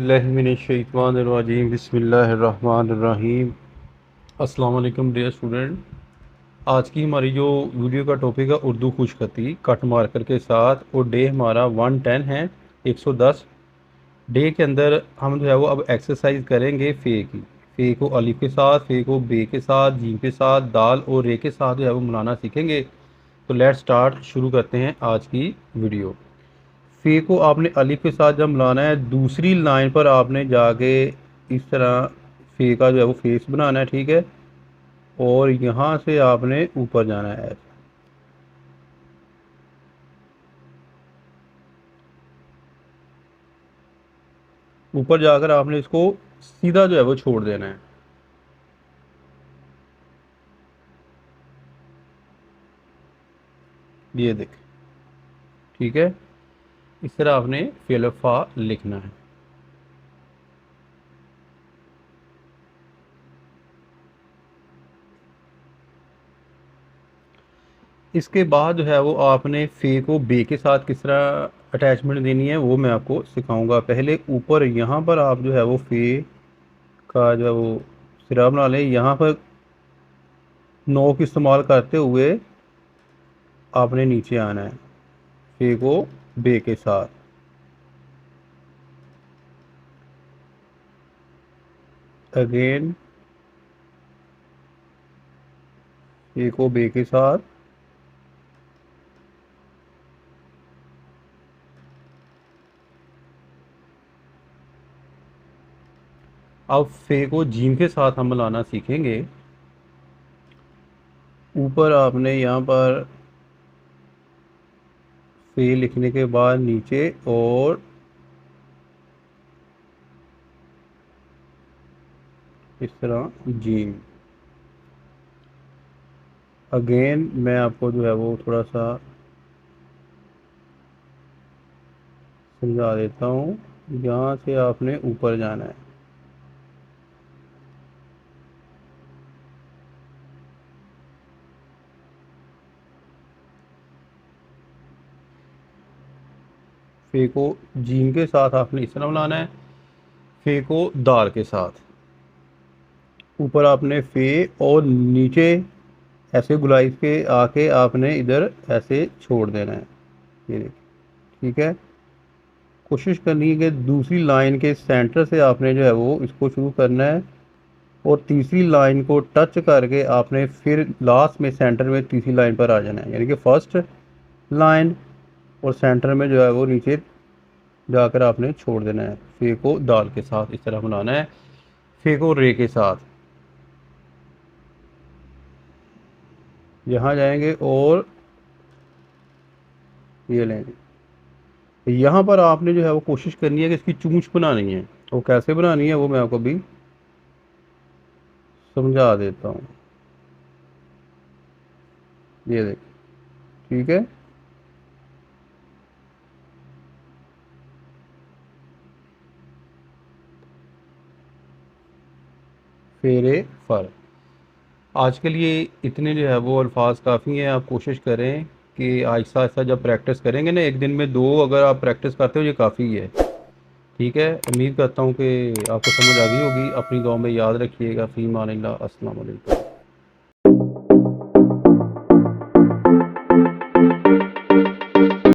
बिस्मिल्लाहिर्रहमानिर्रहीम बिस्मिल्लाहिर्रहमानिर्रहीम। अस्सलाम वालेकुम डियर स्टूडेंट। आज की हमारी जो वीडियो का टॉपिक है उर्दू खुशखती कट मार्कर के साथ, और डे हमारा 110 है, 110। डे के अंदर हम जो है वो अब एक्सरसाइज करेंगे फ़े की। फ़े को अलिफ के साथ, फ़े को बे के साथ, जीम के साथ, दाल और रे के साथ जो है वो मिलाना सीखेंगे। तो लेट स्टार्ट, शुरू करते हैं आज की वीडियो। फ़े को आपने अलिफ के साथ जब मिलाना है, दूसरी लाइन पर आपने जाके इस तरह फ़े का जो है वो फेस बनाना है, ठीक है। और यहाँ से आपने ऊपर जाना है, ऊपर जाकर आपने इसको सीधा जो है वो छोड़ देना है। ये देख, ठीक है। इस तरह आपने फ़ा लिखना है। इसके बाद जो है वो आपने फ़े को बे के साथ किस तरह अटैचमेंट देनी है वो मैं आपको सिखाऊंगा। पहले ऊपर यहाँ पर आप जो है वो फ़े का जो है वो सिरा बना लें। यहाँ पर नोक इस्तेमाल करते हुए आपने नीचे आना है फ़े को बे के साथ। अगेन फ़े को बे के साथ, अब फ़े को जीम के साथ हम मिलाना सीखेंगे। ऊपर आपने यहाँ पर फ़े लिखने के बाद नीचे और इस तरह जीम। अगेन मैं आपको जो है वो थोड़ा सा समझा देता हूँ। यहाँ से आपने ऊपर जाना है, फ़े को जीम के साथ आपने इस तरह मिलाना है, फ़े को दाल के साथ। ऊपर आपने फ़े और नीचे ऐसे गुलाई के आके आपने इधर ऐसे छोड़ देना है। ये देखिए, ठीक है। कोशिश करनी है कि दूसरी लाइन के सेंटर से आपने जो है वो इसको शुरू करना है, और तीसरी लाइन को टच करके आपने फिर लास्ट में सेंटर में तीसरी लाइन पर आ जाना है। यानी कि फर्स्ट लाइन और सेंटर में जो है वो नीचे जाकर आपने छोड़ देना है। फ़े को दाल के साथ इस तरह बनाना है, फ़े को रे के साथ यहाँ जाएंगे और ये लेंगे। यहाँ पर आपने जो है वो कोशिश करनी है कि इसकी चूंच बनानी है। वो कैसे बनानी है वो मैं आपको भी समझा देता हूँ। ये देख, ठीक है। फेरे फर। आज के लिए इतने जो है वो अल्फाज काफ़ी हैं। आप कोशिश करें कि आहिस्ता आहिस्ता जब प्रैक्टिस करेंगे ना, एक दिन में 2 अगर आप प्रैक्टिस करते हो ये काफ़ी है, ठीक है। उम्मीद करता हूँ कि आपको समझ आ गई होगी। अपनी दुआ में याद रखिएगा। फ़ी अमान अल्लाह। अस्सलाम वालेकुम।